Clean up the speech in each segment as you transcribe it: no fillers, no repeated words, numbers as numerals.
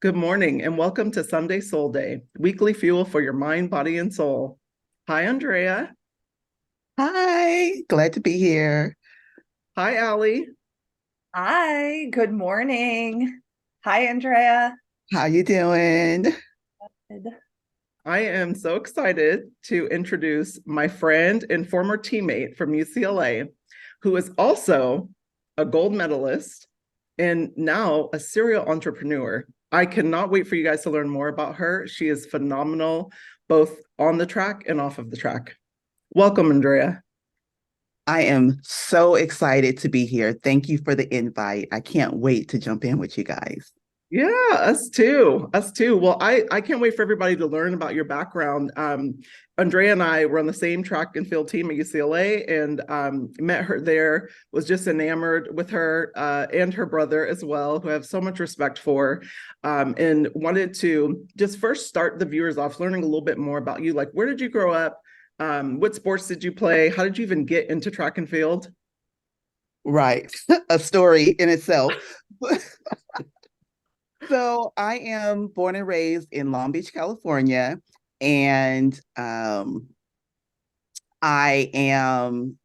Good morning and welcome to Sunday Soul Day, weekly fuel for your mind, body, and soul. Hi, Andrea. Hi, glad to be here. Hi, Allie. Hi, good morning. Hi, Andrea. How you doing? Good. I am so excited to introduce my friend and former teammate from UCLA, who is also a gold medalist and now a serial entrepreneur. I cannot wait for you guys to learn more about her. She is phenomenal, both on the track and off of the track. Welcome, Andrea. I am so excited to be here. Thank you for the invite. I can't wait to jump in with you guys. Yeah, us too. Us too. Well, I can't wait for everybody to learn about your background. Andrea and I were on the same track and field team at UCLA and met her there, was just enamored with her and her brother as well, who I have so much respect for, and wanted to just first start the viewers off learning a little bit more about you. Like, where did you grow up? What sports did you play? How did you even get into track and field? Right. A story in itself. So I am born and raised in Long Beach, California, and I am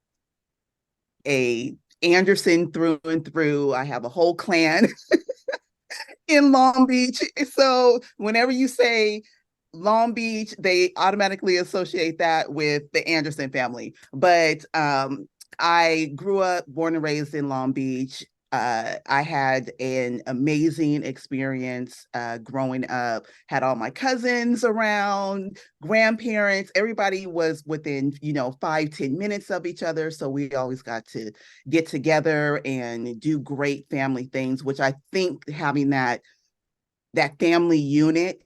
a Anderson through and through. I have a whole clan in Long Beach. So whenever you say Long Beach, they automatically associate that with the Anderson family. But I grew up, born and raised in Long Beach. I had an amazing experience growing up, had all my cousins around, grandparents, everybody was within, 5-10 minutes of each other. So we always got to get together and do great family things, which I think having that family unit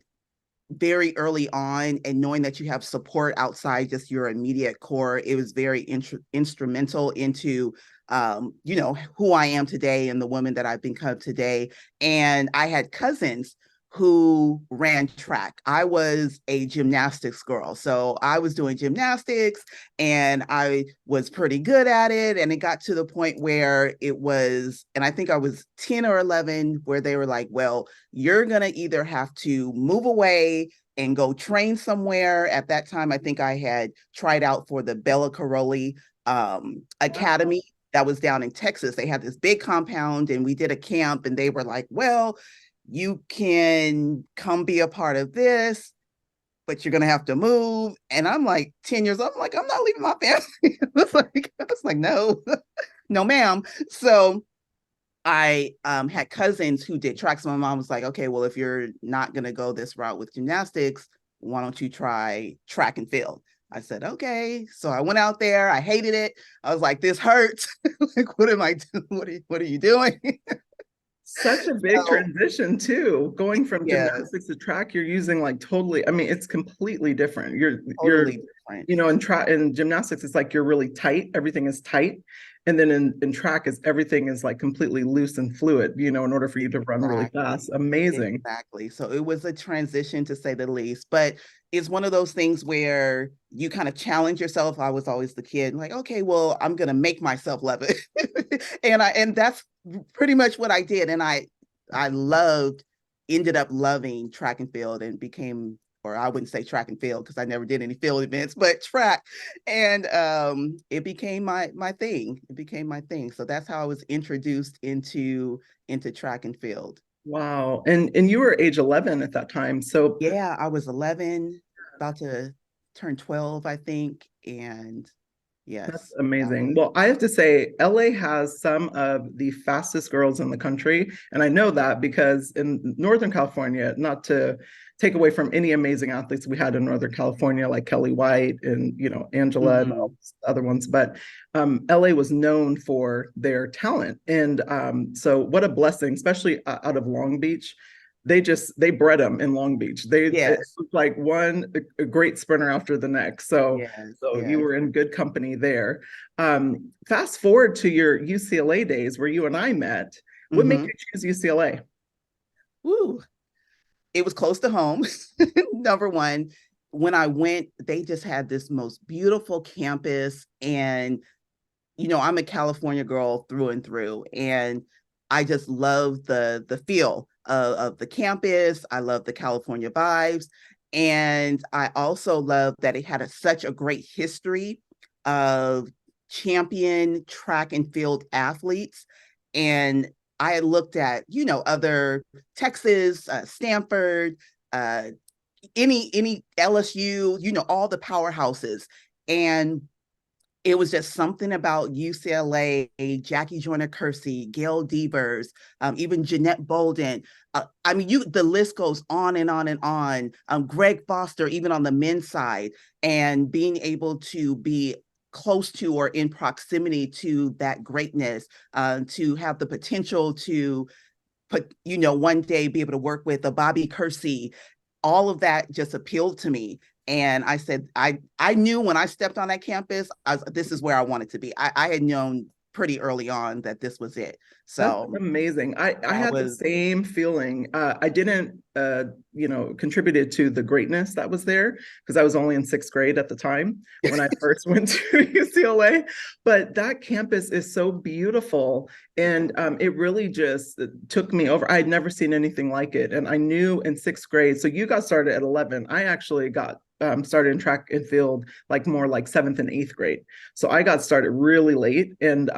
very early on and knowing that you have support outside just your immediate core, it was very instrumental into who I am today and the woman that I've become today. And I had cousins who ran track. I was a gymnastics girl. So I was doing gymnastics and I was pretty good at it. And it got to the point where it was, and I think I was 10 or 11, where they were like, well, you're going to either have to move away and go train somewhere. At that time, I think I had tried out for the Bella Caroli Wow. Academy that was down in Texas. They had this big compound and we did a camp and they were like, well, you can come be a part of this, but you're gonna have to move. And I'm like 10 years old. I'm like, I'm not leaving my family. I was like, no, no, ma'am. So I had cousins who did track. So my mom was like, okay, well, if you're not gonna go this route with gymnastics, why don't you try track and field? I said, okay. So I went out there. I hated it. I was like, this hurts. Like, what am I doing? What are you doing? Such a big So transition too. Going from yes, gymnastics to track, you're using like totally, I mean, it's completely different. You're, totally different. in gymnastics, it's like you're really tight, everything is tight. And then in track is everything is like completely loose and fluid, in order for you to run really Exactly. fast. Amazing. Exactly. So it was a transition to say the least, but it's one of those things where you kind of challenge yourself. I was always the kid like, okay, well, I'm going to make myself love it. And that's pretty much what I did. And I ended up loving track and field and became, or I wouldn't say track and field because I never did any field events, but track. And it became my thing. It became my thing. So that's how I was introduced into track and field. Wow. And you were age 11 at that time. So Yeah, I was 11, about to turn 12, I think. And that's yes, that amazing. was Well, I have to say, LA has some of the fastest girls in the country. And I know that because in Northern California, not to take away from any amazing athletes we had in Northern California, like Kelly White and, Angela and all mhm. these other ones, but LA was known for their talent. And so what a blessing, especially out of Long Beach. They bred them in Long Beach. It Yes, was like one a great sprinter after the next. So yes, so you yes. were in good company there. Fast forward to your UCLA days where you and I met. What made Hmm. you choose UCLA? Woo. It was close to home. Number one, when I went, they just had this most beautiful campus. And I'm a California girl through and through, and I just love the feel of the campus. I love the California vibes. And I also love that it had such a great history of champion track and field athletes. And I had looked at, other Texas, Stanford, any LSU, all the powerhouses. And it was just something about UCLA, Jackie Joyner-Kersee, Gail Devers, even Jeanette Bolden. The list goes on and on and on. Greg Foster, even on the men's side, and being able to be close to or in proximity to that greatness, to have the potential to one day be able to work with a Bobby Kersee. All of that just appealed to me. And I said, I knew when I stepped on that campus, this is where I wanted to be. I had known pretty early on that this was it. So that's amazing. I had the same feeling. I didn't, contributed to the greatness that was there because I was only in 6th grade at the time when I first went to UCLA. But that campus is so beautiful. And it really just took me over. I had never seen anything like it. And I knew in 6th grade, so you got started at 11. I actually got started in track and field more like 7th and 8th grade. So I got started really late. And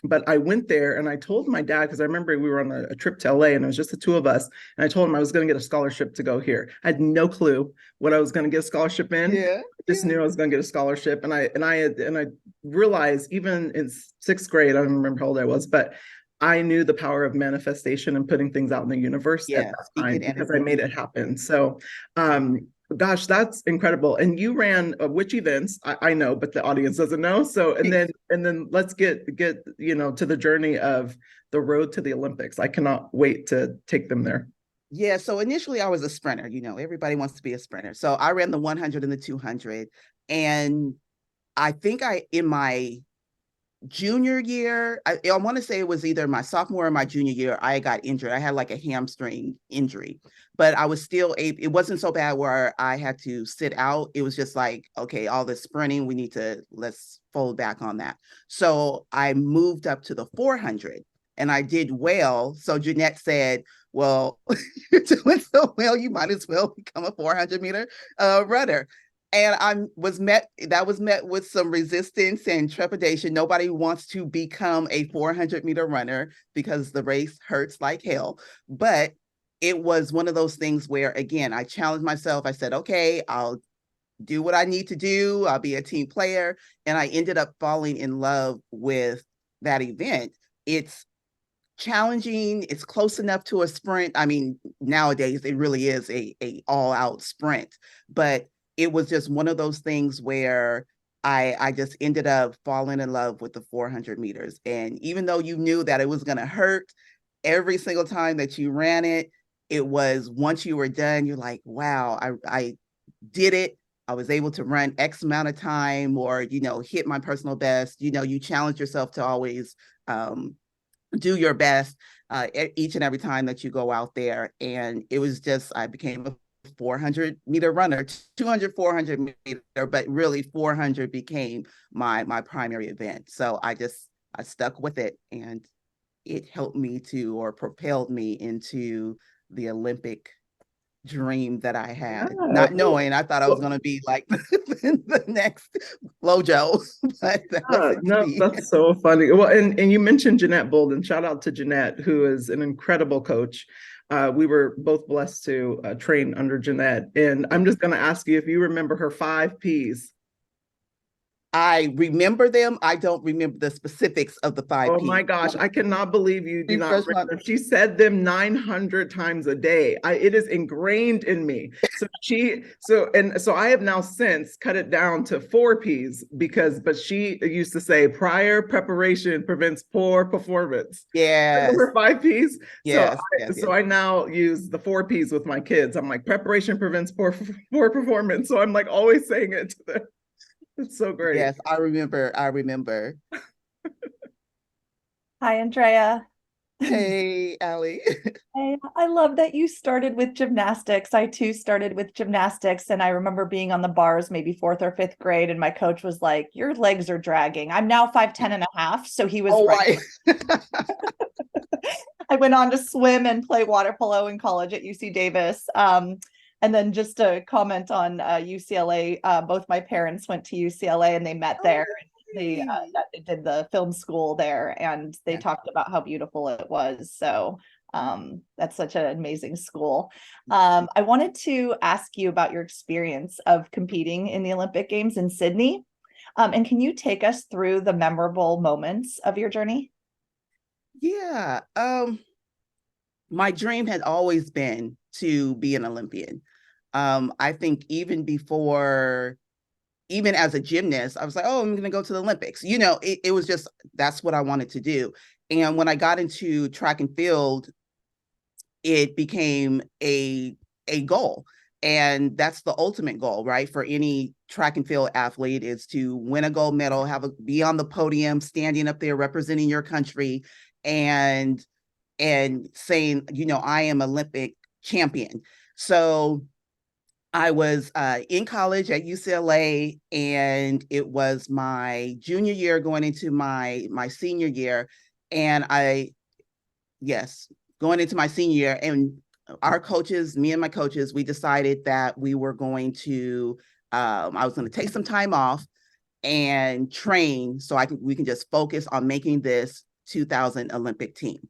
but I went there and I told my dad, because I remember we were on a trip to LA and it was just the two of us. And I told him I was going to get a scholarship to go here. I had no clue what I was going to get a scholarship in. I just knew I was going to get a scholarship. And I realized even in 6th grade, I don't remember how old I was, but I knew the power of manifestation and putting things out in the universe at that time because I made it happen. So gosh, that's incredible. And you ran which events? I know, but the audience doesn't know. So, and then let's get, to the journey of the road to the Olympics. I cannot wait to take them there. Yeah. So initially I was a sprinter, everybody wants to be a sprinter. So I ran the 100 and the 200. And I think in my junior year, I want to say it was either my sophomore or my junior year, I got injured. I had like a hamstring injury, but I was still it wasn't so bad where I had to sit out. It was just like, okay, all this sprinting, let's fold back on that. So I moved up to the 400 and I did well. So Jeanette said, well, you're doing so well, you might as well become a 400 meter runner. And that was met with some resistance and trepidation. Nobody wants to become a 400 meter runner because the race hurts like hell. But it was one of those things where, again, I challenged myself. I said, okay, I'll do what I need to do. I'll be a team player. And I ended up falling in love with that event. It's challenging. It's close enough to a sprint. I mean, nowadays it really is a all out sprint, but it was just one of those things where I just ended up falling in love with the 400 meters. And even though you knew that it was going to hurt every single time that you ran it, it was once you were done, you're like, wow, I did it. I was able to run X amount of time or, hit my personal best. You challenge yourself to always do your best each and every time that you go out there. And it was just, I became a 400 meter runner, 200, 400 meter, but really 400 became my primary event. So I stuck with it and it helped me or propelled me into the Olympic dream that I had, not knowing I thought I was going to be like the next Flojo. But that's so funny. Well, and you mentioned Jeanette Bolden. Shout out to Jeanette, who is an incredible coach. We were both blessed to train under Jeanette. And I'm just going to ask you if you remember her 5 Ps. I remember them. I don't remember the specifics of the 5 Ps. Oh my gosh, I cannot believe you do not remember. She said them 900 times a day. It is ingrained in me. So I have now since cut it down to 4 Ps but she used to say prior preparation prevents poor performance. Yeah. Remember 5 Ps? Yes, so I now use the 4 Ps with my kids. I'm like, preparation prevents poor performance. So I'm like always saying it to them. It's so great. Yes, I remember. Hi, Andrea. Hey, Allie. Hey, I love that you started with gymnastics. I too started with gymnastics. And I remember being on the bars maybe 4th or 5th grade. And my coach was like, your legs are dragging. I'm now 5'10" and a half. So he was right. I went on to swim and play water polo in college at UC Davis. And then just to comment on UCLA, both my parents went to UCLA and they met there. They did the film school there, and they talked about how beautiful it was. So that's such an amazing school. I wanted to ask you about your experience of competing in the Olympic Games in Sydney. And can you take us through the memorable moments of your journey? Yeah. My dream had always been to be an Olympian. I think even as a gymnast, I was like, oh, I'm going to go to the Olympics. It was just, that's what I wanted to do. And when I got into track and field, it became a goal. And that's the ultimate goal, right? For any track and field athlete, is to win a gold medal, be on the podium, standing up there representing your country and saying, I am Olympic champion. So I was in college at UCLA, and it was my junior year going into my senior year. And going into my senior year, and our coaches, me and my coaches, we decided that we were going to, I was going to take some time off and train so we can just focus on making this 2000 Olympic team.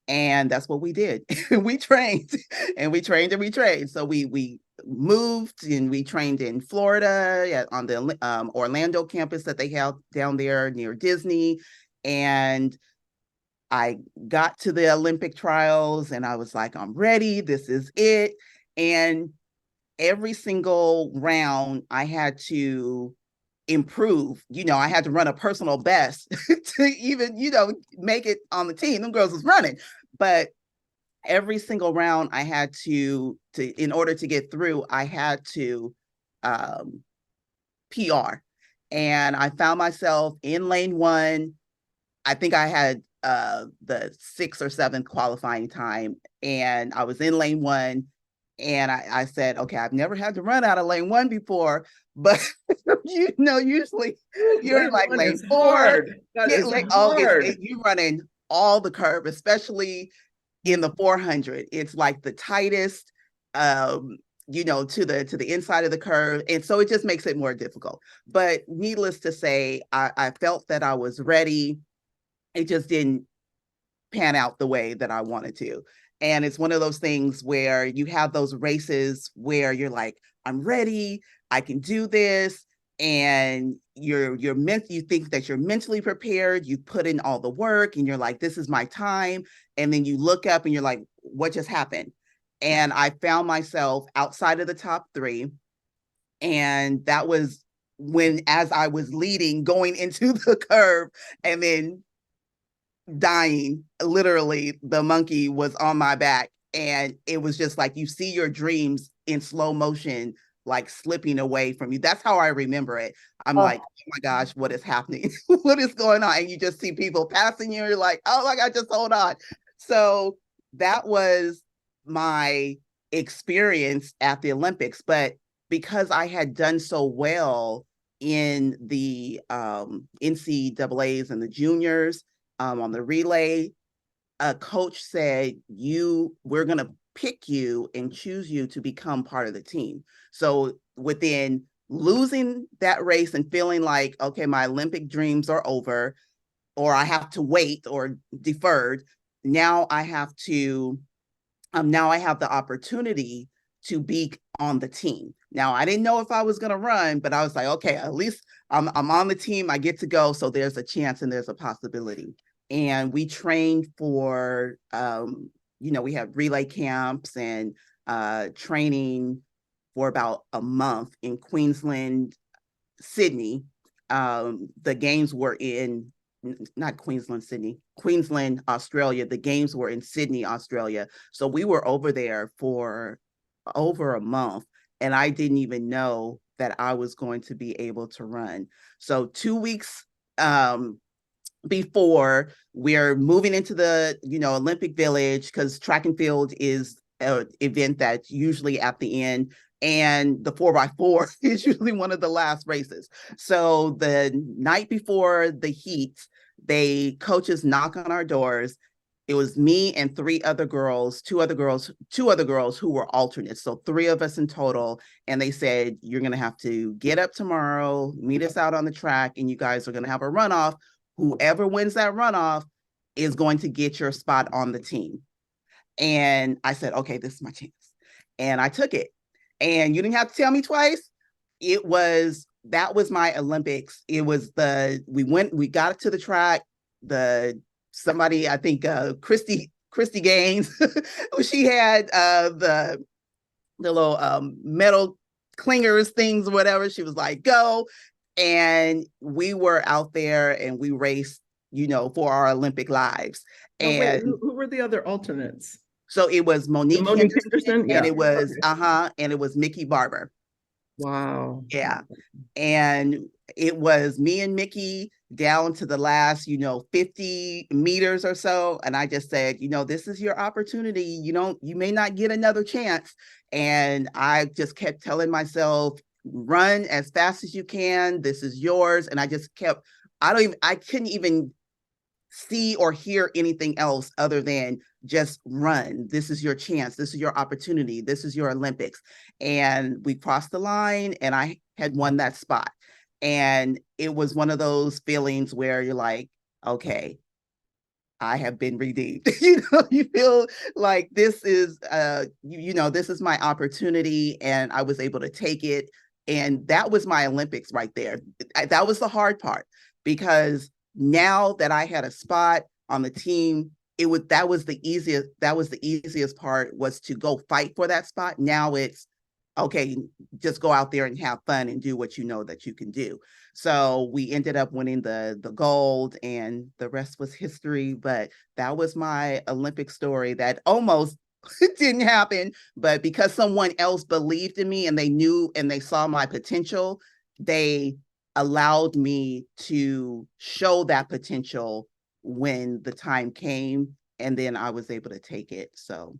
And that's what we did. We trained and we trained and we trained. So we moved and we trained in Florida on the Orlando campus that they have down there near Disney. And I got to the Olympic trials and I was like, I'm ready. This is it. And every single round I had to improve. I had to run a personal best to even, make it on the team. Them girls was running. But every single round I had to in order to get through, I had to PR. And I found myself in lane 1. I think I had the 6th or 7th qualifying time, and I was in lane 1, and I said, okay, I've never had to run out of lane 1 before, but usually you're in like lane 4. That is hard. You're running all the curve, especially in the 400. It's like the tightest, to the inside of the curve. And so it just makes it more difficult. But needless to say, I felt that I was ready. It just didn't pan out the way that I wanted to. And it's one of those things where you have those races where you're like, I'm ready, I can do this. And you think that you're mentally prepared, you put in all the work and you're like, this is my time. And then you look up and you're like, what just happened? And I found myself outside of the top 3. And that was as I was leading, going into the curve and then dying. Literally, the monkey was on my back. And it was just like, you see your dreams in slow motion, like slipping away from you. That's how I remember it. I'm like, oh my gosh, what is happening? What is going on? And you just see people passing you. You're like, oh my God, just hold on. So that was my experience at the Olympics. But because I had done so well in the NCAAs and the juniors on the relay, a coach said, we're going to pick you and choose you to become part of the team. So within losing that race and feeling like, okay, my Olympic dreams are over, or I have to wait or deferred, now I have the opportunity to be on the team. Now, I didn't know if I was going to run, but I was like, okay, at least I'm on the team. I get to go. So there's a chance and there's a possibility. And we trained for, we had relay camps and training for about a month in Queensland, Sydney. The games were in, not Queensland, Sydney, Queensland, Australia. The games were in Sydney, Australia. So we were over there for over a month, and I didn't even know that I was going to be able to run. So 2 weeks before, we're moving into the Olympic Village, because track and field is an event that's usually at the end, and the 4x4 is usually one of the last races. So the night before the heat, coaches knock on our doors it was me and two other girls who were alternates. So 3 of us in total. And they said, you're going to have to get up tomorrow, meet us out on the track, and you guys are going to have a runoff. Whoever wins that runoff is going to get your spot on the team. And I said, okay, this is my chance. And I took it. And you didn't have to tell me twice. That was my Olympics. It was we got to the track. Somebody, I think Christy Gaines, she had the little metal clingers things, whatever. She was like, go. And we were out there and we raced, for our Olympic lives. No, And wait, who were the other alternates? So it was Monique Henderson, yeah. And it was and it was Mickey Barber. Wow. Yeah. And it was me and Mickey down to the last, 50 meters or so. And I just said, this is your opportunity. You may not get another chance. And I just kept telling myself, run as fast as you can. This is yours. And I just kept, I couldn't even see or hear anything else other than just run. This is your chance. This is your opportunity. This is your Olympics. And we crossed the line and I had won that spot. And it was one of those feelings where you're like, okay, I have been redeemed. You feel like this is, this is my opportunity, and I was able to take it. And that was my Olympics right there. That was the hard part, because now that I had a spot on the team, that was the easiest part, was to go fight for that spot. Now it's, okay, just go out there and have fun and do what you know that you can do. So we ended up winning the gold, and the rest was history. But that was my Olympic story that almost didn't happen. But because someone else believed in me and they knew and they saw my potential, they allowed me to show that potential when the time came, and then I was able to take it. So.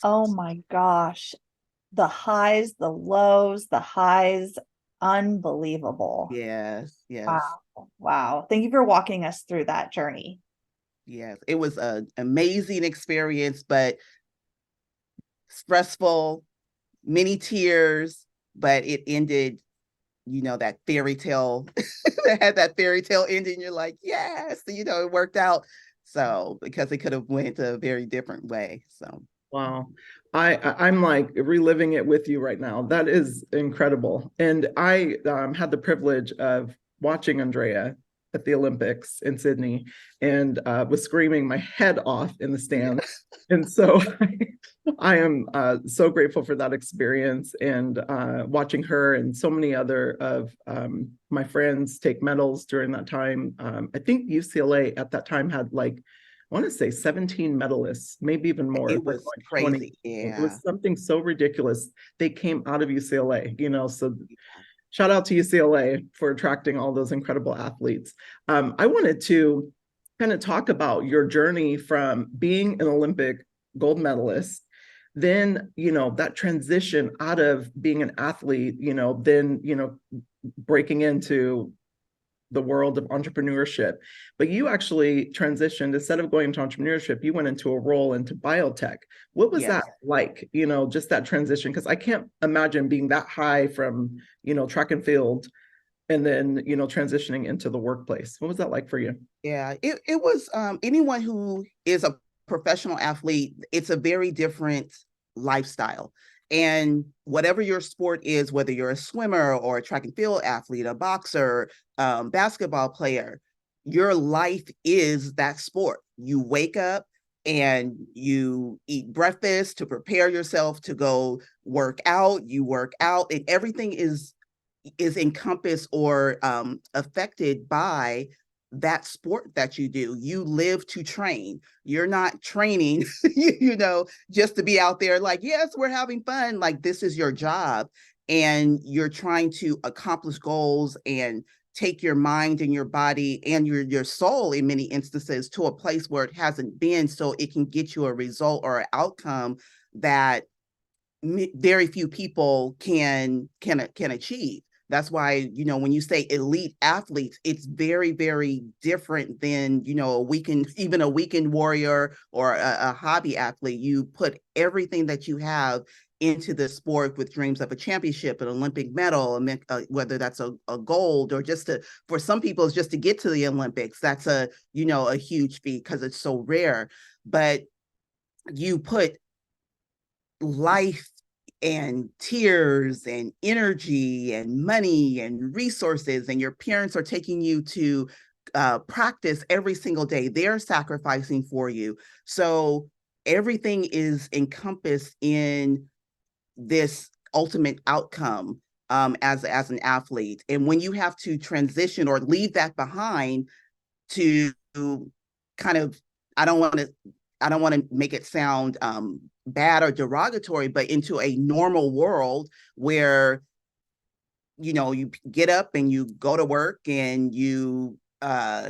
Oh my gosh. The highs, the lows, the highs, unbelievable. Yes. Wow. Thank you for walking us through that journey. Yes, it was an amazing experience, but stressful, many tears, but it ended, that fairy tale, that had that fairy tale ending. You're like, yes, it worked out. So, because it could have went a very different way. So. Wow. I'm like reliving it with you right now. That is incredible. And I had the privilege of watching Andrea at the Olympics in Sydney, and was screaming my head off in the stands. And so I am so grateful for that experience, and watching her and so many other of my friends take medals during that time. I think UCLA at that time had I want to say 17 medalists, maybe even more. It was crazy. 20. Yeah. It was something so ridiculous. They came out of UCLA, so shout out to UCLA for attracting all those incredible athletes. I wanted to kind of talk about your journey from being an Olympic gold medalist, then, that transition out of being an athlete, then, breaking into the world of entrepreneurship. But you actually transitioned, instead of going into entrepreneurship, you went into a role into biotech. What was that like, just that transition? Because I can't imagine being that high from, track and field, and then, transitioning into the workplace. What was that like for you? Yeah, it was, anyone who is a professional athlete, it's a very different lifestyle. And whatever your sport is, whether you're a swimmer or a track and field athlete, a boxer, basketball player, your life is that sport. You wake up and you eat breakfast to prepare yourself to go work out. You work out, and everything is encompassed or affected by that sport that you do. You live to train. You're not training, just to be out there like, yes, we're having fun. Like, this is your job, and you're trying to accomplish goals and take your mind and your body and your soul, in many instances, to a place where it hasn't been, so it can get you a result or an outcome that very few people can achieve. That's why, you know, when you say elite athletes, it's very, very different than, you know, even a weekend warrior or a hobby athlete. You put everything that you have into the sport with dreams of a championship, an Olympic medal, whether that's a gold or for some people, it's just to get to the Olympics. That's you know, a huge feat because it's so rare. But you put life and tears and energy and money and resources, and your parents are taking you to practice every single day. They're sacrificing for you. So everything is encompassed in this ultimate outcome as an athlete. And when you have to transition or leave that behind to kind of, I don't want to make it sound bad or derogatory, but into a normal world where, you know, you get up and you go to work and you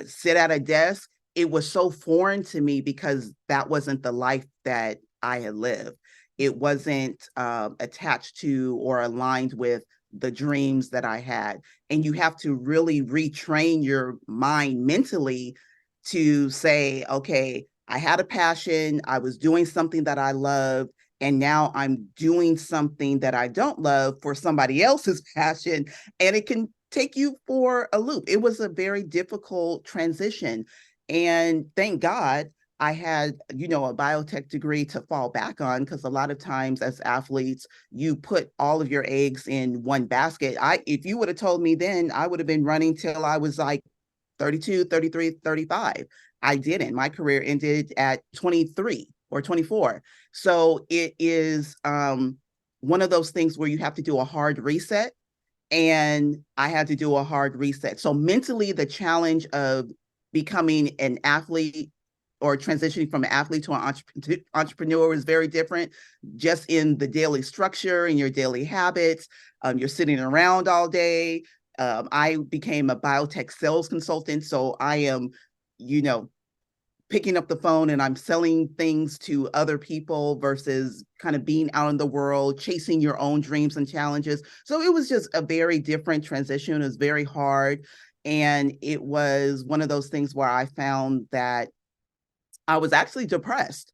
sit at a desk. It was so foreign to me because that wasn't the life that I had lived. It wasn't attached to or aligned with the dreams that I had. And you have to really retrain your mind mentally to say, okay, I had a passion, I was doing something that I loved, and now I'm doing something that I don't love for somebody else's passion, and it can take you for a loop. It was a very difficult transition. And thank God I had, you know, a biotech degree to fall back on, because a lot of times as athletes, you put all of your eggs in one basket. If you would have told me then, I would have been running till I was like 32, 33, 35. I didn't. My career ended at 23 or 24. So it is one of those things where you have to do a hard reset. And I had to do a hard reset. So mentally, the challenge of becoming an athlete or transitioning from an athlete to an entrepreneur is very different, just in the daily structure and your daily habits. You're sitting around all day. I became a biotech sales consultant. So I am, you know, picking up the phone and I'm selling things to other people versus kind of being out in the world, chasing your own dreams and challenges. So it was just a very different transition. It was very hard. And it was one of those things where I found that I was actually depressed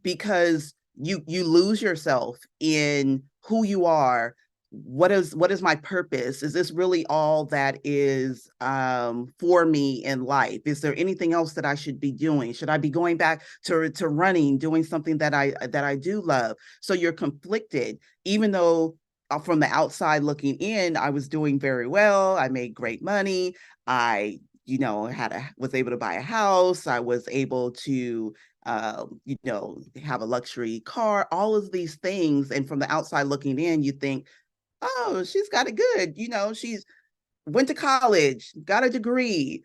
because you lose yourself in who you are. What is my purpose? Is this really all that is for me in life? Is there anything else that I should be doing? Should I be going back to running, doing something that I do love? So you're conflicted, even though from the outside looking in, I was doing very well. I made great money. I, you know, was able to buy a house. I was able to, you know, have a luxury car, all of these things. And from the outside looking in, you think, oh, she's got it good. You know, she's went to college, got a degree,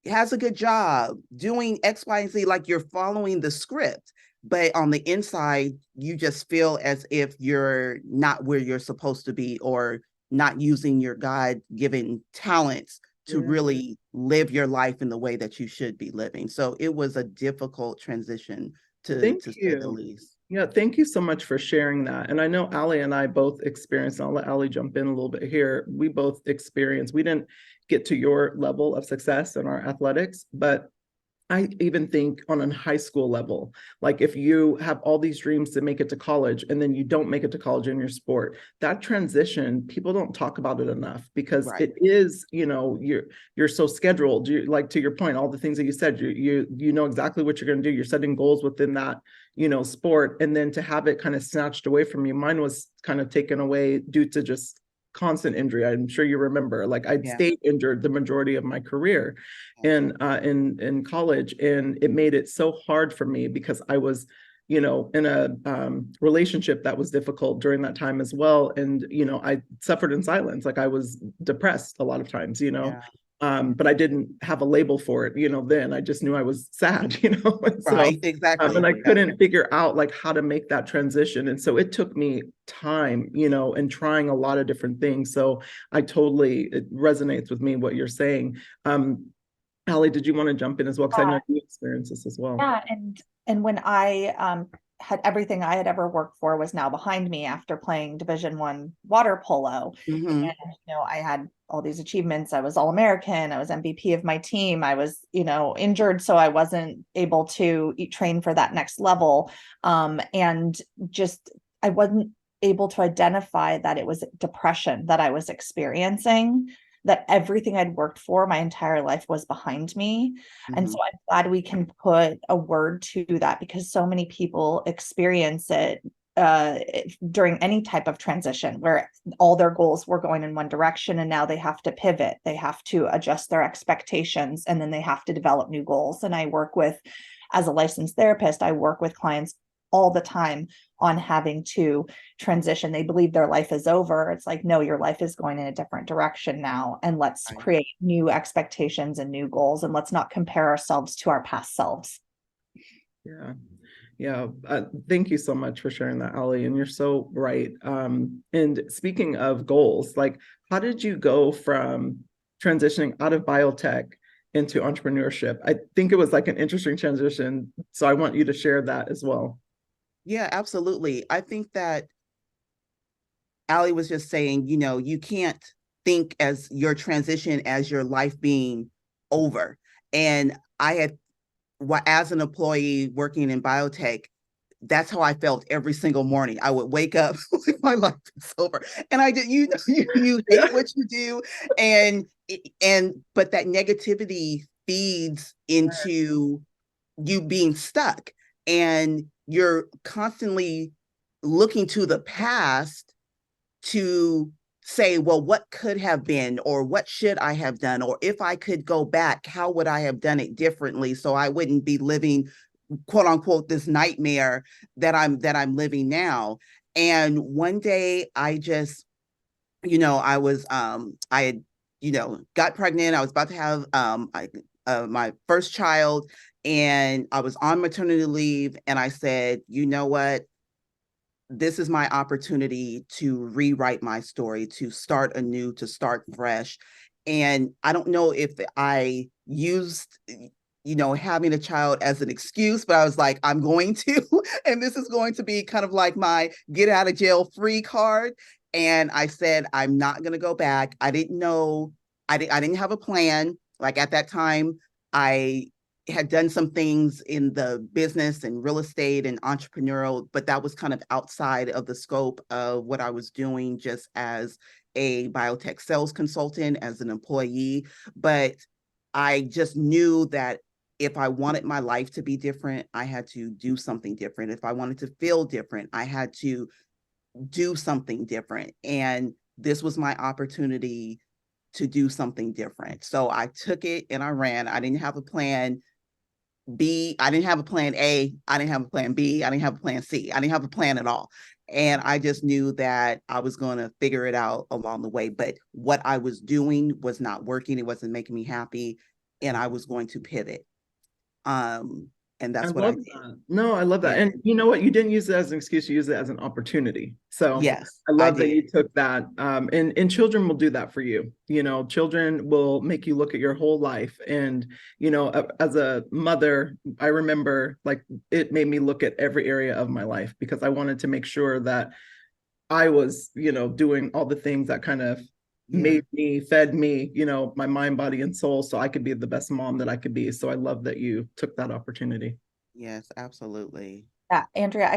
has a good job, doing X, Y, and Z, like you're following the script. But on the inside, you just feel as if you're not where you're supposed to be, or not using your God-given talents to really live your life in the way that you should be living. So it was a difficult transition to say the least. Yeah, thank you so much for sharing that. And I know Ali and I both experienced, and I'll let Ali jump in a little bit here. We both experienced, we didn't get to your level of success in our athletics, but I even think on a high school level, like if you have all these dreams to make it to college and then you don't make it to college in your sport, that transition, people don't talk about it enough, because it is, you know, you're so scheduled. Like, to your point, all the things that you said, you know exactly what you're going to do. You're setting goals within that, you know, sport. And then to have it kind of snatched away from you, mine was kind of taken away due to just constant injury. I'm sure you remember, like I'd stayed injured the majority of my career in college, and it made it so hard for me because I was, you know, in a relationship that was difficult during that time as well. And, you know, I suffered in silence. Like I was depressed a lot of times, you know, but I didn't have a label for it, you know, then I just knew I was sad, you know, and exactly. And I couldn't figure out like how to make that transition. And so it took me time, you know, and trying a lot of different things. So it resonates with me, what you're saying. Ali, did you want to jump in as well? Because I know you experienced this as well. Yeah, and when I had everything I had ever worked for was now behind me after playing Division I water polo. Mhm. And, I had all these achievements. I was All-American. I was MVP of my team. I was, injured, so I wasn't able to train for that next level. And just, I wasn't able to identify that it was depression that I was experiencing, that everything I'd worked for my entire life was behind me. And so I'm glad we can put a word to that, because so many people experience it during any type of transition where all their goals were going in one direction, and now they have to pivot, they have to adjust their expectations, and then they have to develop new goals. And as a licensed therapist, I work with clients all the time on having to transition. They believe their life is over. It's like, no, your life is going in a different direction now, and let's create new expectations and new goals, and let's not compare ourselves to our past selves. Yeah. Yeah. Thank you so much for sharing that, Allie. And you're so right. And speaking of goals, like, how did you go from transitioning out of biotech into entrepreneurship? I think it was like an interesting transition. So I want you to share that as well. Yeah, absolutely. I think that Allie was just saying, you can't think as your transition as your life being over. And I had, as an employee working in biotech, that's how I felt every single morning. I would wake up like my life is over, and I did. You hate what you do, but that negativity feeds into you being stuck, and you're constantly looking to the past to say, well, what could have been, or what should I have done, or if I could go back, how would I have done it differently so I wouldn't be living, quote unquote, this nightmare that I'm living now. And one day I just, I was I had, got pregnant. I was about to have my first child, and I was on maternity leave, and I said, you know what? This is my opportunity to rewrite my story, to start anew, to start fresh. And I don't know if I used, having a child as an excuse, but I was like, I'm going to, and this is going to be kind of like my get out of jail free card. And I said, I'm not going to go back. I didn't know, I didn't have a plan. Like at that time, I had done some things in the business and real estate and entrepreneurial, but that was kind of outside of the scope of what I was doing just as a biotech sales consultant, as an employee. But I just knew that if I wanted my life to be different, I had to do something different. If I wanted to feel different, I had to do something different. And this was my opportunity to do something different. So I took it and I ran. I didn't have a plan B. I didn't have a plan A. I didn't have a plan B. I didn't have a plan C. I didn't have a plan at all. And I just knew that I was going to figure it out along the way. But what I was doing was not working. It wasn't making me happy. And I was going to pivot. And that's what I did. That. No, I love that. Yeah. And you know what? You didn't use it as an excuse, you used it as an opportunity. So Yes, I love that you took that. And children will do that for you. Children will make you look at your whole life. And, as a mother, I remember like it made me look at every area of my life, because I wanted to make sure that I was, doing all the things that kind of made me, fed me, my mind, body, and soul, so I could be the best mom that I could be. So I love that you took that opportunity. Yes, absolutely. Yeah, Andrea,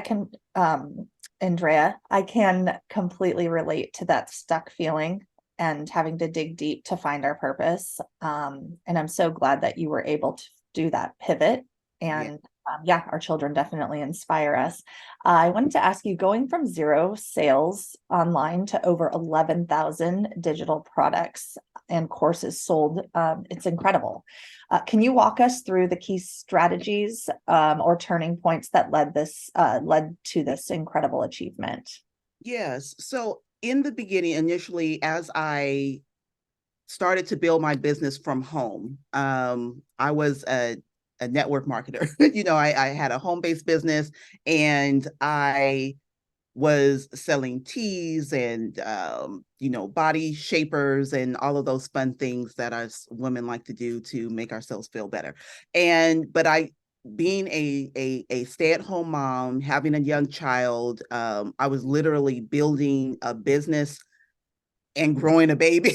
I can completely relate to that stuck feeling and having to dig deep to find our purpose. And I'm so glad that you were able to do that pivot. And our children definitely inspire us. I wanted to ask you, going from 0 sales online to over 11,000 digital products and courses sold, it's incredible. Can you walk us through the key strategies or turning points that led to this incredible achievement? Yes. So in the beginning, initially, as I started to build my business from home, I was a network marketer. I had a home-based business, and I was selling teas and body shapers and all of those fun things that us women like to do to make ourselves feel better. But I being a stay-at-home mom, having a young child, I was literally building a business and growing a baby,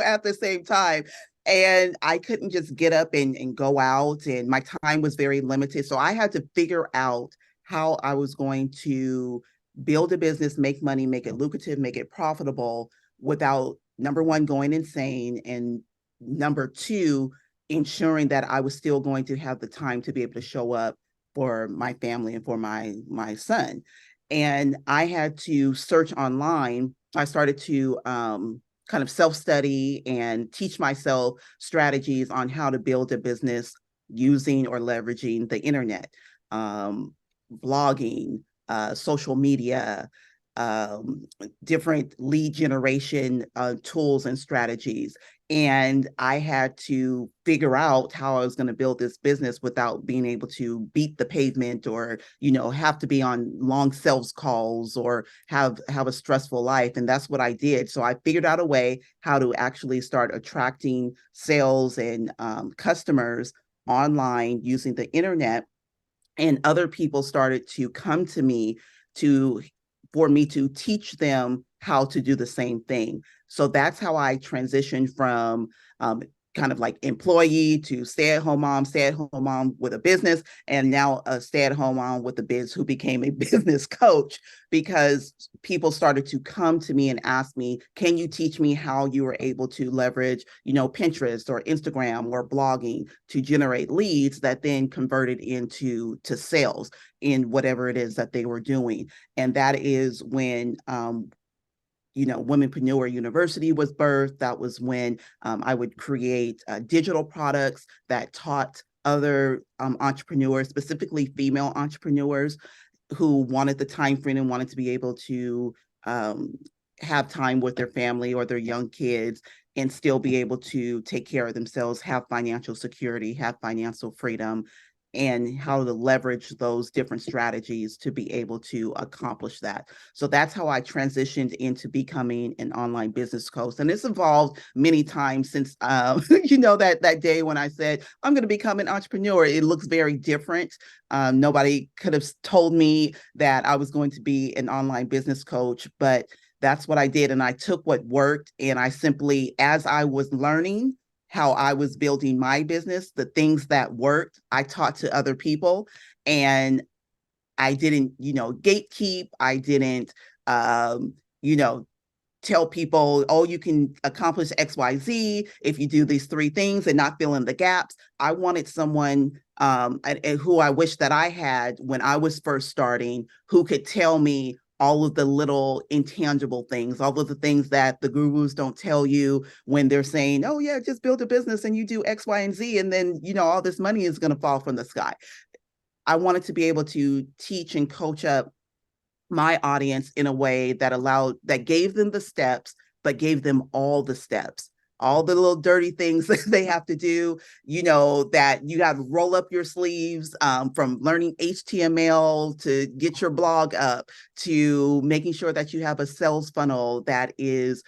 at the same time. And I couldn't just get up and go out, and my time was very limited. So I had to figure out how I was going to build a business, make money, make it lucrative, make it profitable without, number one, going insane, and number two, ensuring that I was still going to have the time to be able to show up for my family and for my son. And I had to search online. I started to kind of self-study and teach myself strategies on how to build a business using or leveraging the internet, blogging, social media, different lead generation tools and strategies. And I had to figure out how I was going to build this business without being able to beat the pavement, or, have to be on long sales calls, or have a stressful life. And that's what I did. So I figured out a way how to actually start attracting sales and customers online using the internet. And other people started to come to me for me to teach them how to do the same thing. So that's how I transitioned from kind of like employee to stay-at-home mom with a business, and now a stay-at-home mom with a biz who became a business coach, because people started to come to me and ask me, can you teach me how you were able to leverage, Pinterest or Instagram or blogging to generate leads that then converted into sales in whatever it is that they were doing. And that is when Womenpreneur University was birthed. That was when I would create digital products that taught other entrepreneurs, specifically female entrepreneurs, who wanted the time freedom, wanted to be able to have time with their family or their young kids and still be able to take care of themselves, have financial security, have financial freedom, and how to leverage those different strategies to be able to accomplish that. So that's how I transitioned into becoming an online business coach. And it's evolved many times since, that day when I said, I'm going to become an entrepreneur. It looks very different. Nobody could have told me that I was going to be an online business coach, but that's what I did. And I took what worked, and I simply, as I was learning how I was building my business, the things that worked, I taught to other people. And I didn't, gatekeep. I didn't, tell people, oh, you can accomplish XYZ if you do these 3 things, and not fill in the gaps. I wanted someone who I wish that I had when I was first starting, who could tell me all of the little intangible things, all of the things that the gurus don't tell you when they're saying, oh yeah, just build a business and you do X, Y, and Z, and then, all this money is going to fall from the sky. I wanted to be able to teach and coach up my audience in a way that gave them the steps, but gave them all the steps, all the little dirty things that they have to do, that you got to roll up your sleeves, from learning HTML to get your blog up, to making sure that you have a sales funnel that is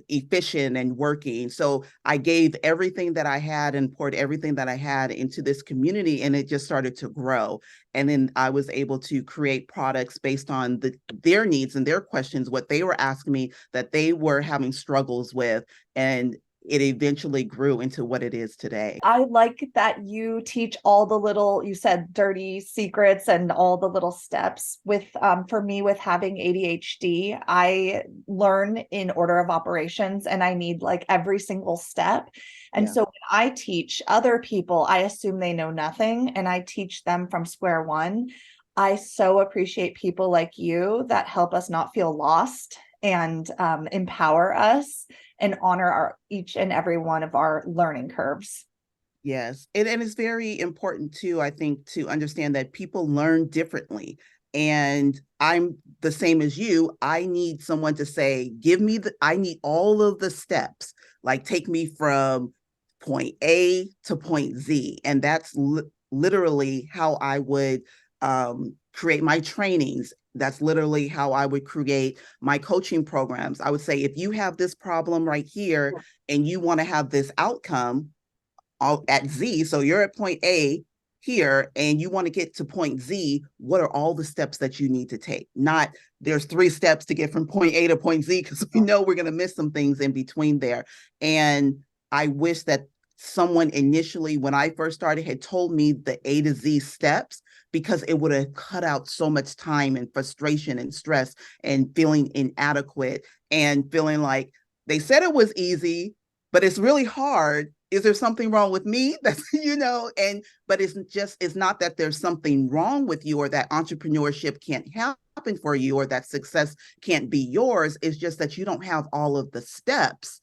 efficient and working. So I gave everything that I had and poured everything that I had into this community, and it just started to grow. And then I was able to create products based on their needs and their questions, what they were asking me that they were having struggles with. And it eventually grew into what it is today. I like that you teach all the little, you said dirty secrets and all the little steps. For me, with having ADHD, I learn in order of operations, and I need like every single step. And so when I teach other people, I assume they know nothing, and I teach them from square one. I so appreciate people like you that help us not feel lost and empower us and honor each and every one of our learning curves. Yes. And it's very important too, I think, to understand that people learn differently. And I'm the same as you. I need someone to say, I need all of the steps, like take me from point A to point Z. And that's literally how I would create my trainings. That's literally how I would create my coaching programs. I would say, if you have this problem right here and you want to have this outcome at Z, so you're at point A, here and you want to get to point Z, what are all the steps that you need to take? Not there's 3 steps to get from point A to point Z, because we know we're going to miss some things in between there. And I wish that someone initially, when I first started, had told me the A to Z steps, because it would have cut out so much time and frustration and stress and feeling inadequate and feeling like they said it was easy, but it's really hard. Is there something wrong with me? That's, but it's not that there's something wrong with you or that entrepreneurship can't happen for you or that success can't be yours. It's just that you don't have all of the steps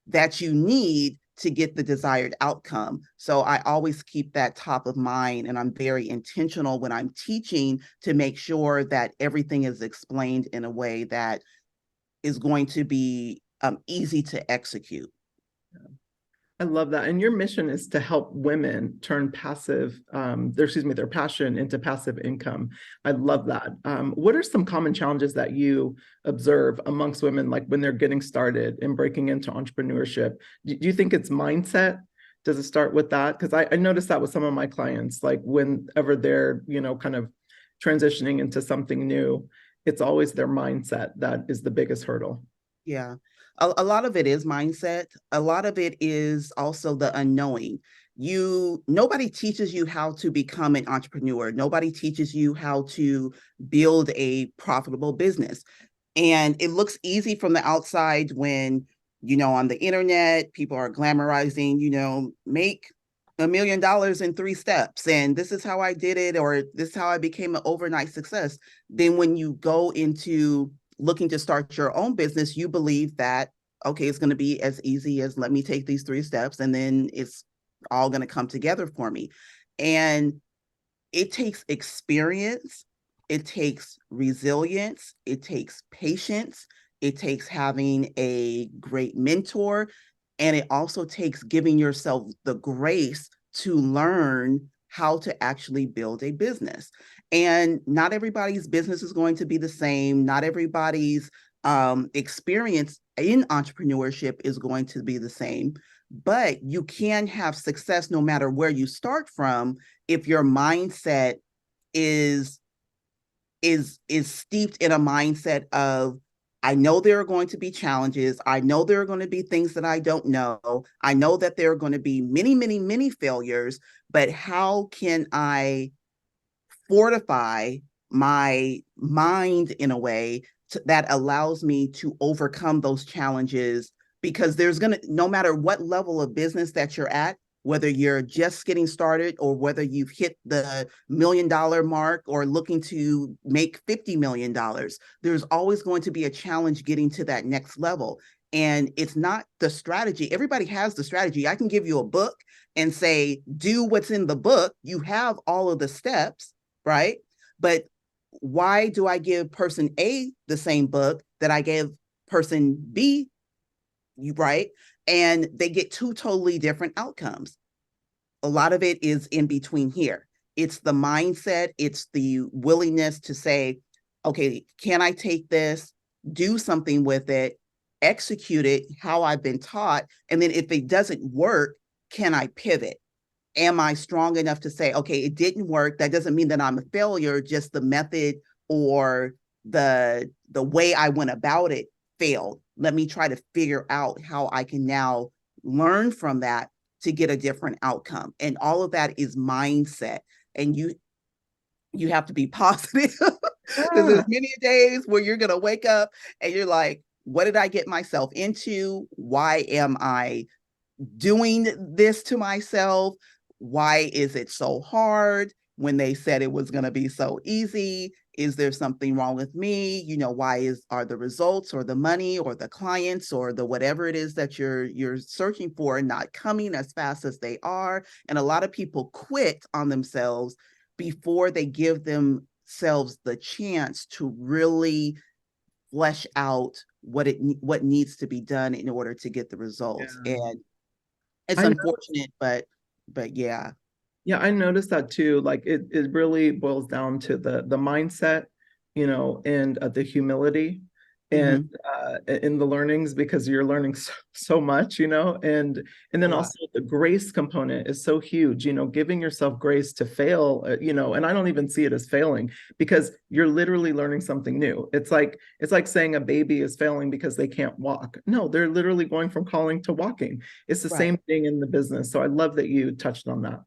that you need to get the desired outcome. So I always keep that top of mind, and I'm very intentional when I'm teaching to make sure that everything is explained in a way that is going to be easy to execute. I love that. And your mission is to help women turn their passion into passive income. I love that. What are some common challenges that you observe amongst women, like when they're getting started and breaking into entrepreneurship? Do you think it's mindset? Does it start with that? Because I noticed that with some of my clients, like whenever they're, kind of transitioning into something new, it's always their mindset that is the biggest hurdle. Yeah. A lot of it is mindset. A lot of it is also the unknowing. Nobody teaches you how to become an entrepreneur. Nobody teaches you how to build a profitable business. And it looks easy from the outside when, on the internet, people are glamorizing, make $1 million in 3 steps. And this is how I did it, or this is how I became an overnight success. Then when you go into looking to start your own business, you believe that, okay, it's going to be as easy as let me take these 3 steps and then it's all going to come together for me. And it takes experience, it takes resilience, it takes patience, it takes having a great mentor, and it also takes giving yourself the grace to learn how to actually build a business. And not everybody's business is going to be the same. Not everybody's experience in entrepreneurship is going to be the same, but you can have success no matter where you start from if your mindset is steeped in a mindset of, I know there are going to be challenges. I know there are going to be things that I don't know. I know that there are going to be many, many, many failures, but how can I fortify my mind in a way that allows me to overcome those challenges? Because no matter what level of business that you're at, whether you're just getting started or whether you've hit the $1 million mark or looking to make $50 million, there's always going to be a challenge getting to that next level. And it's not the strategy. Everybody has the strategy. I can give you a book and say, do what's in the book. You have all of the steps, right? But why do I give person A the same book that I gave person B, right? And they get 2 totally different outcomes. A lot of it is in between here. It's the mindset. It's the willingness to say, okay, can I take this, do something with it, execute it how I've been taught? And then if it doesn't work, can I pivot? Am I strong enough to say, okay, it didn't work? That doesn't mean that I'm a failure, just the method or the way I went about it failed. Let me try to figure out how I can now learn from that to get a different outcome. And all of that is mindset. And you have to be positive. Because there's many days where you're going to wake up and you're like, what did I get myself into? Why am I doing this to myself? Why is it so hard when they said it was going to be so easy? Is there something wrong with me? Why are the results or the money or the clients or the whatever it is that you're searching for not coming as fast as they are? And a lot of people quit on themselves before they give themselves the chance to really flesh out what needs to be done in order to get the results. Yeah. And it's unfortunate, but yeah. Yeah, I noticed that too. Like it really boils down to the mindset, and the humility. and in the learnings, because you're learning so much, and then A also lot. the grace component is so huge, giving yourself grace to fail, and I don't even see it as failing, because you're literally learning something new. It's like saying a baby is failing because they can't walk. No, they're literally going from crawling to walking. It's the Right. same thing in the business. So I love that you touched on that.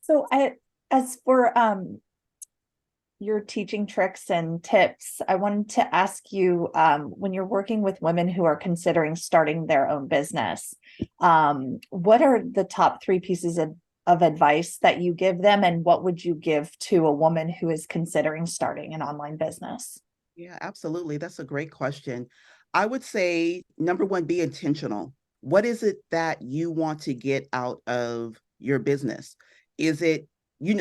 So as for your teaching tricks and tips, I wanted to ask you, when you're working with women who are considering starting their own business, what are the top 3 pieces of advice that you give them, and what would you give to a woman who is considering starting an online business? Yeah, absolutely. That's a great question. I would say, number one, be intentional. What is it that you want to get out of your business? Is it,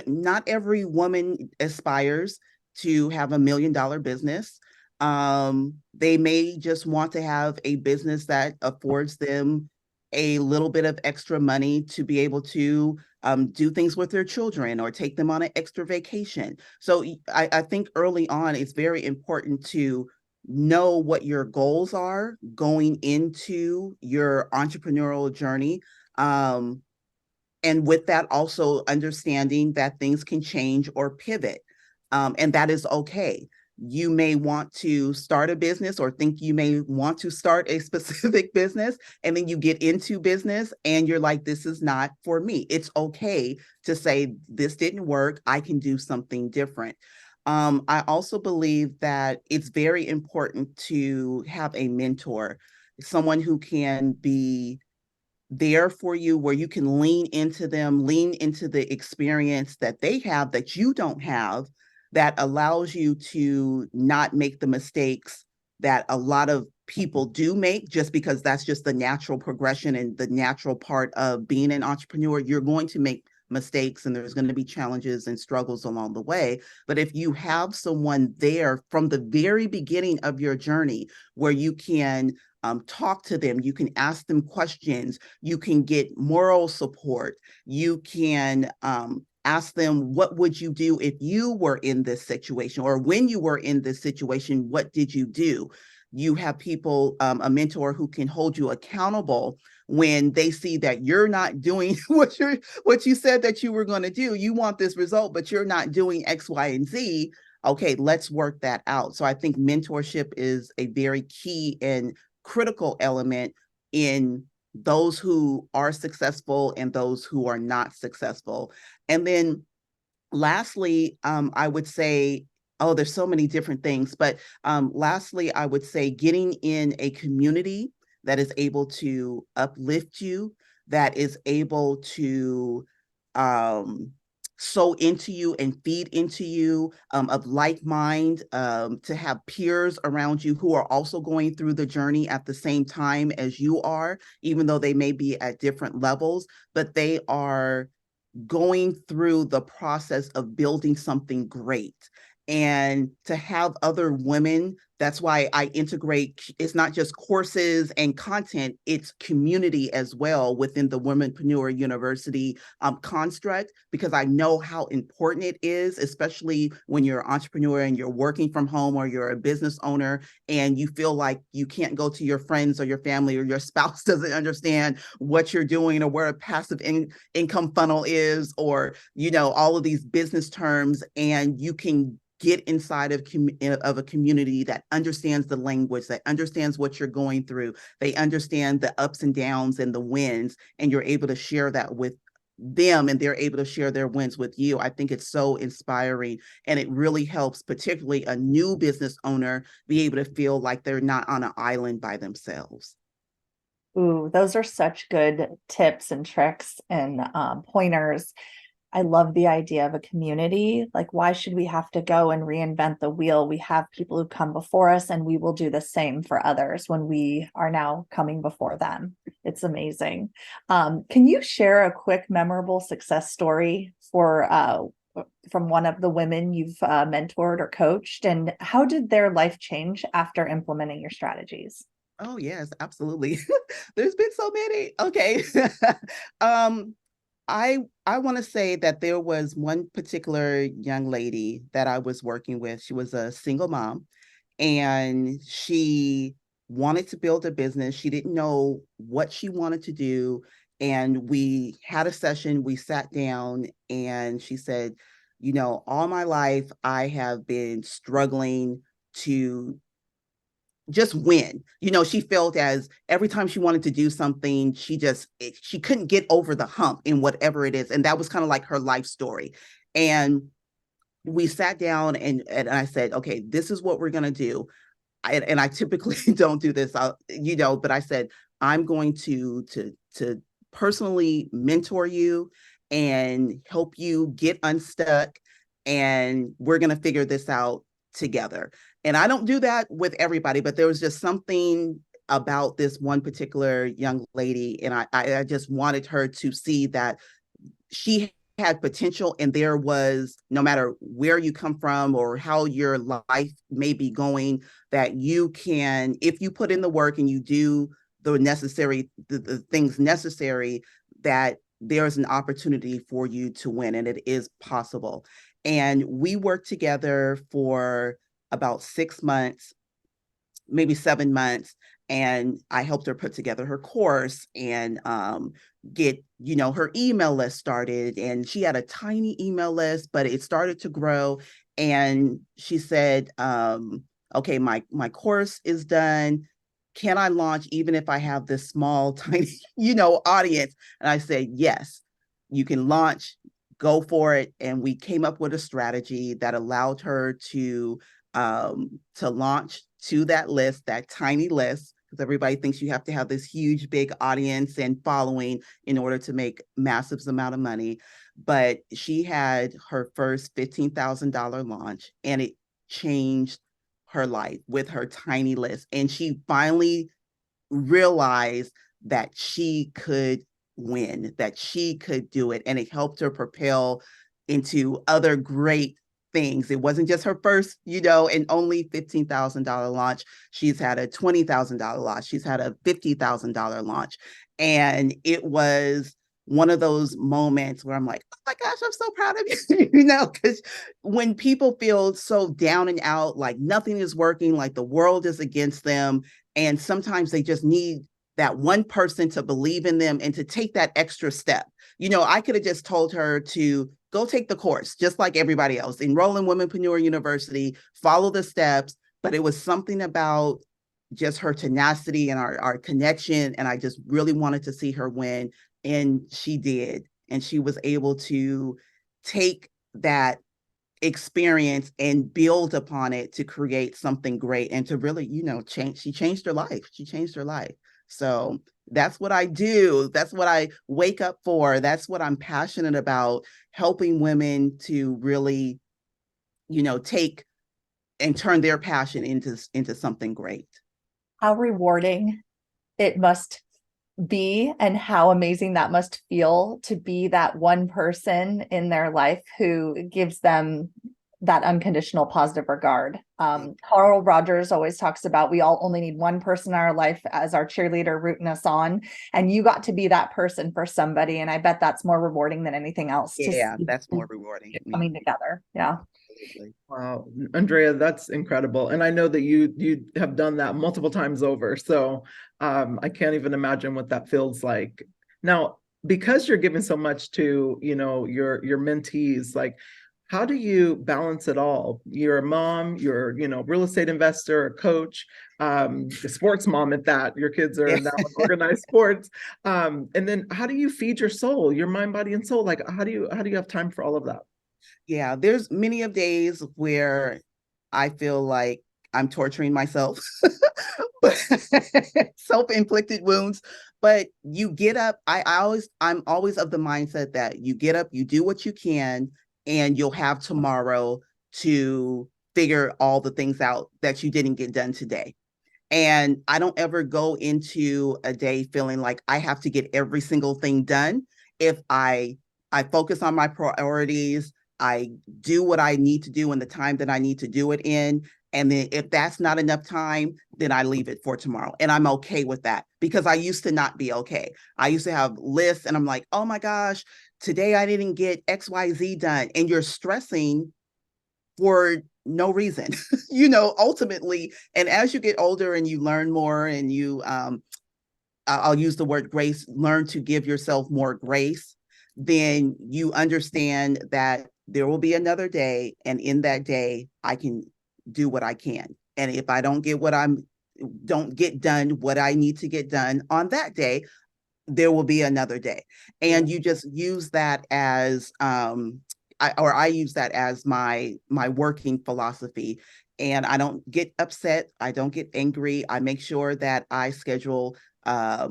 not every woman aspires to have $1 million business. They may just want to have a business that affords them a little bit of extra money to be able to do things with their children or take them on an extra vacation. So I think early on, it's very important to know what your goals are going into your entrepreneurial journey. And with that, also understanding that things can change or pivot, and that is okay. You may want to start a business or think you may want to start a specific business, and then you get into business and you're like, this is not for me. It's okay to say, this didn't work. I can do something different. I also believe that it's very important to have a mentor, someone who can be there for you, where you can lean into them, lean into the experience that they have that you don't have, that allows you to not make the mistakes that a lot of people do make, just because that's just the natural progression and the natural part of being an entrepreneur. You're going to make mistakes and there's going to be challenges and struggles along the way. But if you have someone there from the very beginning of your journey, where you can talk to them, you can ask them questions, you can get moral support, you can ask them, what would you do if you were in this situation? Or when you were in this situation, what did you do? You have people, a mentor who can hold you accountable when they see that you're not doing what you said that you were going to do. You want this result, but you're not doing X, Y, and Z. Okay, let's work that out. So I think mentorship is a very key and critical element in those who are successful and those who are not successful. And then lastly, I would say, oh, there's so many different things, but lastly, I would say getting in a community that is able to uplift you, that is able to sow into you and feed into you, of like mind, to have peers around you who are also going through the journey at the same time as you are, even though they may be at different levels, but they are going through the process of building something great. And to have other women, that's why I integrate, it's not just courses and content, it's community as well within the Womenpreneur University construct, because I know how important it is, especially when you're an entrepreneur and you're working from home, or you're a business owner and you feel like you can't go to your friends or your family, or your spouse doesn't understand what you're doing, or where a passive income funnel is, or all of these business terms, and you can get inside of a community that understands the language, that understands what you're going through. They understand the ups and downs and the wins, and you're able to share that with them, and they're able to share their wins with you. I think it's so inspiring, and it really helps, particularly a new business owner, be able to feel like they're not on an island by themselves. Ooh, those are such good tips and tricks and pointers. I love the idea of a community. Like, why should we have to go and reinvent the wheel? We have people who come before us, and we will do the same for others when we are now coming before them. It's amazing. Can you share a quick, memorable success story from one of the women you've mentored or coached, and how did their life change after implementing your strategies? Oh, yes, absolutely. There's been so many. Okay. um, I want to say that there was one particular young lady that I was working with. She was a single mom, and she wanted to build a business. She didn't know what she wanted to do. And we had a session, we sat down, and she said, you know, all my life I have been struggling to just win. You know, she felt as every time she wanted to do something, she couldn't get over the hump in whatever it is. And that was kind of like her life story. And we sat down and I said, okay, this is what we're going to do. And I typically don't do this, you know, but I said, I'm going to personally mentor you and help you get unstuck. And we're going to figure this out together. And I don't do that with everybody, but there was just something about this one particular young lady. And I just wanted her to see that she had potential, and there was, no matter where you come from or how your life may be going, that you can, if you put in the work and you do the things necessary, that there's an opportunity for you to win, and it is possible. And we worked together for about 6 months, maybe 7 months. And I helped her put together her course and get, you know, her email list started. And she had a tiny email list, but it started to grow. And she said, okay, my course is done. Can I launch even if I have this small, tiny, you know, audience? And I said, yes, you can launch, go for it. And we came up with a strategy that allowed her to launch to that list, that tiny list, because everybody thinks you have to have this huge, big audience and following in order to make massive amount of money. But she had her first $15,000 launch, and it changed her life with her tiny list. And she finally realized that she could win, that she could do it. And it helped her propel into other great things. It wasn't just her first, you know, and only $15,000 launch. She's had a $20,000 launch. She's had a $50,000 launch. And it was one of those moments where I'm like, oh my gosh, I'm so proud of you, you know, because when people feel so down and out, like nothing is working, like the world is against them, and sometimes they just need that one person to believe in them and to take that extra step. You know, I could have just told her to go take the course, just like everybody else, enroll in Womenpreneur University, follow the steps, but it was something about just her tenacity and our connection. And I just really wanted to see her win. And she did. And she was able to take that experience and build upon it to create something great and to really, you know, she changed her life. She changed her life. So that's what I do. That's what I wake up for. That's what I'm passionate about, helping women to really, you know, take and turn their passion into something great. How rewarding it must be, and how amazing that must feel to be that one person in their life who gives them that unconditional positive regard. Carl Rogers always talks about, we all only need one person in our life as our cheerleader rooting us on. And you got to be that person for somebody. And I bet that's more rewarding than anything else. Yeah, that's more rewarding. Coming together. Yeah. Absolutely. Wow, Andrea, that's incredible. And I know that you have done that multiple times over. So I can't even imagine what that feels like. Now, because you're giving so much to, you know, your mentees, like, how do you balance it all? You're a mom, you're, you know, real estate investor, a coach, a sports mom at that. Your kids are now in organized sports. And then how do you feed your soul, your mind, body, and soul? Like, how do you have time for all of that? Yeah, there's many of days where I feel like I'm torturing myself, self-inflicted wounds. But you get up. I'm always of the mindset that you get up, you do what you can, and you'll have tomorrow to figure all the things out that you didn't get done today. And I don't ever go into a day feeling like I have to get every single thing done. If I focus on my priorities, I do what I need to do in the time that I need to do it in. And then if that's not enough time, then I leave it for tomorrow. And I'm okay with that, because I used to not be okay. I used to have lists and I'm like, oh my gosh, today I didn't get XYZ done. And you're stressing for no reason, ultimately. And as you get older and you learn more and you, I'll use the word grace, learn to give yourself more grace, then you understand that there will be another day. And in that day, I can do what I can. And if I don't get done what I need to get done on that day, there will be another day. And you just use that as, I use that as my working philosophy. And I don't get upset. I don't get angry. I make sure that I schedule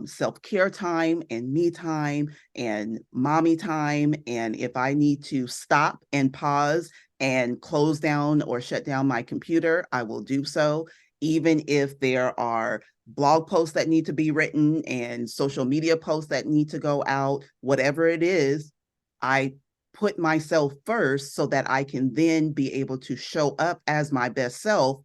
self-care time and me time and mommy time. And if I need to stop and pause and close down or shut down my computer, I will do so. Even if there are blog posts that need to be written and social media posts that need to go out, whatever it is, I put myself first so that I can then be able to show up as my best self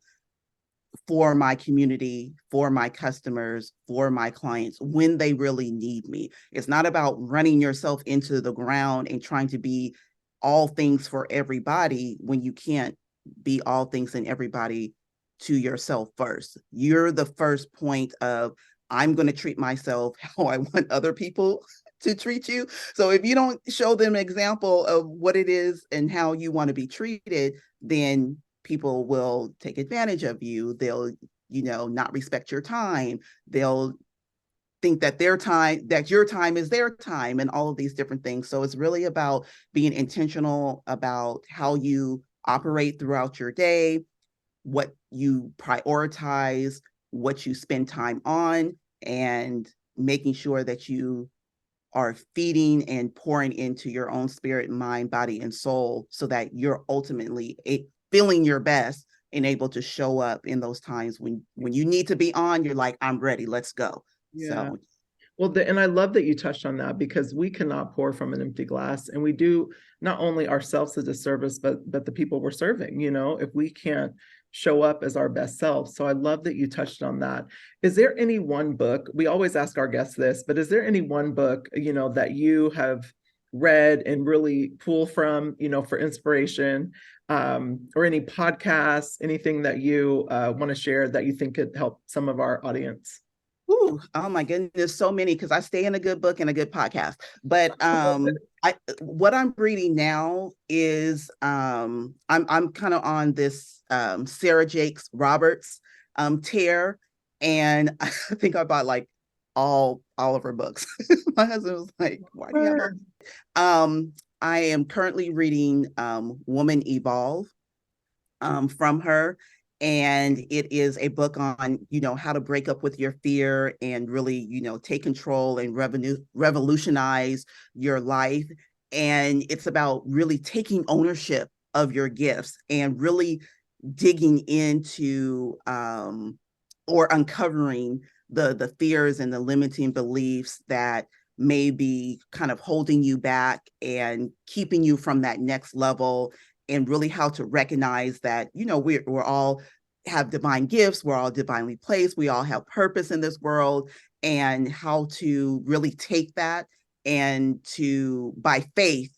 for my community, for my customers, for my clients when they really need me. It's not about running yourself into the ground and trying to be all things for everybody when you can't be all things and everybody to yourself first. You're the first point of, I'm going to treat myself how I want other people to treat you. So if you don't show them an example of what it is and how you want to be treated, then people will take advantage of you. They'll, not respect your time. They'll think that your time is their time and all of these different things. So it's really about being intentional about how you operate throughout your day, what you prioritize, what you spend time on, and making sure that you are feeding and pouring into your own spirit, mind, body, and soul so that you're ultimately feeling your best and able to show up in those times when you need to be on, you're like, I'm ready, let's go. Yeah. So well, and I love that you touched on that, because we cannot pour from an empty glass, and we do not only ourselves a disservice, but the people we're serving, if we can't show up as our best self. So I love that you touched on that. Is there any one book, we always ask our guests this, but is there any one book, that you have read and really pull from, for inspiration, or any podcasts, anything that you want to share that you think could help some of our audience? Ooh, oh my goodness, so many, because I stay in a good book and a good podcast. But what I'm reading now is I'm kind of on this Sarah Jakes Roberts tear, and I think I bought like all of her books. My husband was like, "Why do you have all?" I am currently reading Woman Evolve from her. And it is a book on, how to break up with your fear and really, take control and revolutionize your life. And it's about really taking ownership of your gifts and really digging into or uncovering the fears and the limiting beliefs that may be kind of holding you back and keeping you from that next level, and really how to recognize that, we're all have divine gifts, we're all divinely placed, we all have purpose in this world, and how to really take that and to, by faith,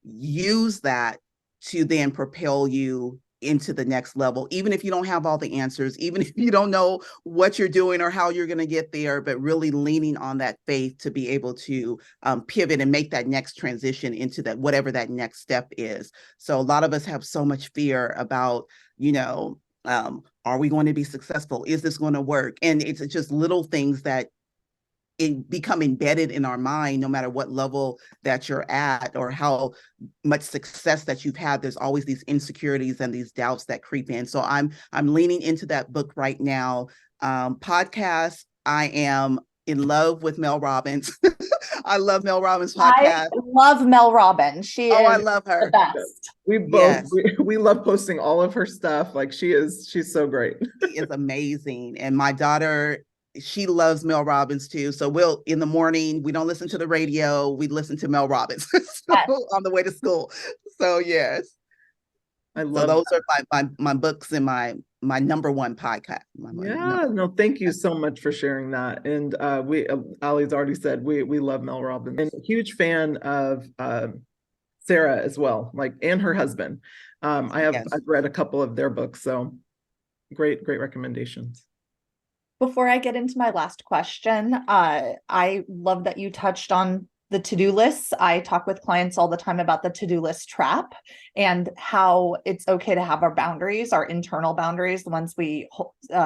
use that to then propel you into the next level, even if you don't have all the answers, even if you don't know what you're doing or how you're going to get there, but really leaning on that faith to be able to pivot and make that next transition into that, whatever that next step is. So a lot of us have so much fear about, are we going to be successful? Is this going to work? And it's just little things that become embedded in our mind, no matter what level that you're at or how much success that you've had. There's always these insecurities and these doubts that creep in. So I'm leaning into that book right now. Podcast, I am in love with Mel Robbins. I love Mel Robbins' podcast. I love Mel Robbins. She is I love her. The best. We both, we love posting all of her stuff. Like she's so great. She is amazing. And my daughter, she loves Mel Robbins too. So in the morning, we don't listen to the radio. We listen to Mel Robbins on the way to school. So yes. I love those are my books and my number one podcast. No, thank you so much for sharing that. And Ali's already said we love Mel Robbins, and a huge fan of Sarah as well, like, and her husband. I've read a couple of their books, so great recommendations. Before I get into my last question, I love that you touched on the to-do lists. I talk with clients all the time about the to-do list trap and how it's okay to have our boundaries, our internal boundaries, the ones we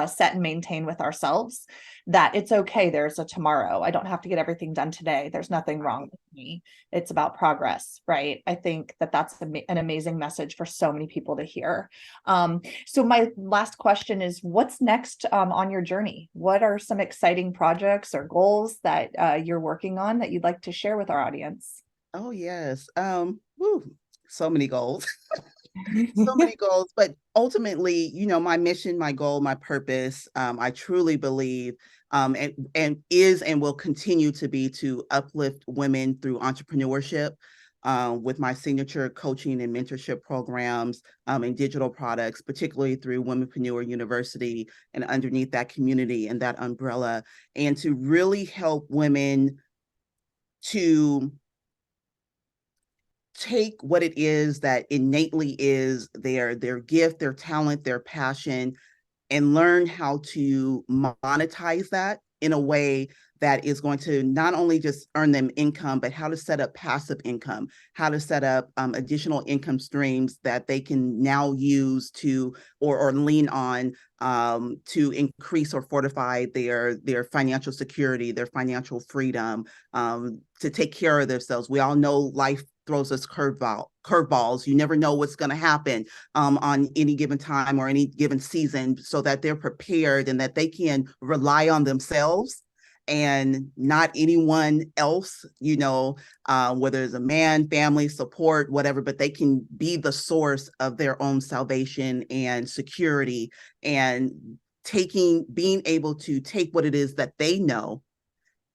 set and maintain with ourselves, that it's okay. There's a tomorrow. I don't have to get everything done today. There's nothing wrong with me. It's about progress, right? I think that that's an amazing message for so many people to hear. So my last question is, what's next on your journey? What are some exciting projects or goals that you're working on that you'd like to share with our audience? Oh, yes. So many goals. So many goals, but ultimately, you know, my mission, my goal, my purpose, I truly believe and is and will continue to be to uplift women through entrepreneurship with my signature coaching and mentorship programs and digital products, particularly through Womenpreneur University and underneath that community and that umbrella, and to really help women to take what it is that innately is their gift, their talent, their passion, and learn how to monetize that in a way that is going to not only just earn them income, but how to set up passive income, how to set up additional income streams that they can now use to or lean on to increase or fortify their financial security, their financial freedom, to take care of themselves. We all know life throws us curveballs. You never know what's going to happen on any given time or any given season, so that they're prepared and that they can rely on themselves and not anyone else, you know, whether it's a man, family, support, whatever, but they can be the source of their own salvation and security, and being able to take what it is that they know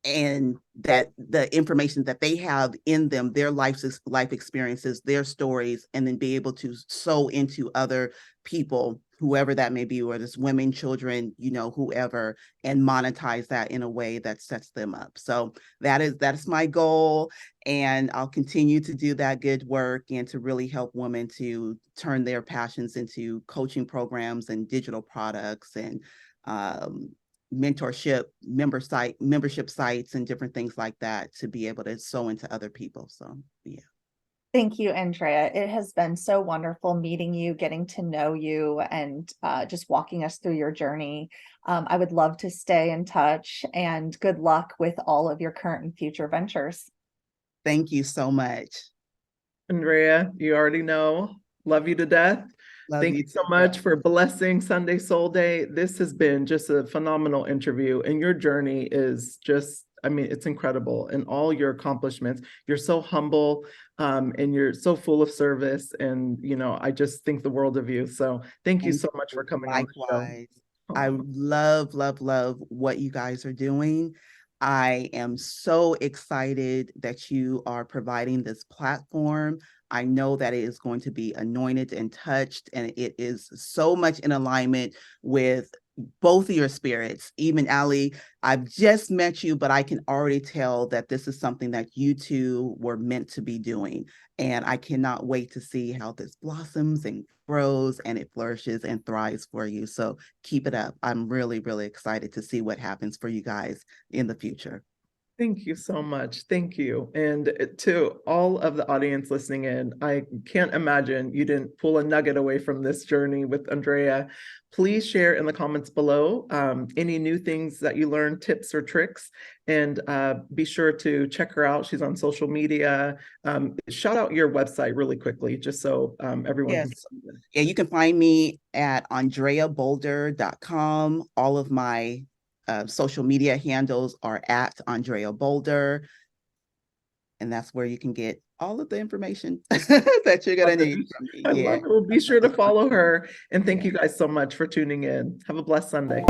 and that the information that they have in them, their life experiences, their stories, and then be able to sow into other people, whoever that may be, whether it's women, children, you know, whoever, and monetize that in a way that sets them up. So that's my goal. And I'll continue to do that good work and to really help women to turn their passions into coaching programs and digital products and mentorship, membership sites and different things like that, to be able to sow into other people. So yeah. Thank you, Andrea. It has been so wonderful meeting you, getting to know you, and just walking us through your journey. I would love to stay in touch, and good luck with all of your current and future ventures. Thank you so much. Andrea, you already know, love you to death. Thank you so much for blessing Sunday Soul Day. This has been just a phenomenal interview, and your journey is just, I mean, it's incredible, and all your accomplishments. You're so humble, and you're so full of service, and, you know, I just think the world of you. So thank you so much for coming on the show. I love what you guys are doing. I am so excited that you are providing this platform. I know that it is going to be anointed and touched, and it is so much in alignment with both of your spirits. Even Ali, I've just met you, but I can already tell that this is something that you two were meant to be doing. And I cannot wait to see how this blossoms and grows and it flourishes and thrives for you. So keep it up. I'm really, really excited to see what happens for you guys in the future. Thank you so much. Thank you. And to all of the audience listening in, I can't imagine you didn't pull a nugget away from this journey with Andrea. Please share in the comments below any new things that you learned, tips or tricks, and be sure to check her out. She's on social media. Shout out your website really quickly, just so everyone can see it. Yeah, you can find me at andreabolder.com. All of my social media handles are at Andrea Bolder. And that's where you can get all of the information that you're going to need from me. I love it. Well, be sure to follow her. And thank you guys so much for tuning in. Have a blessed Sunday.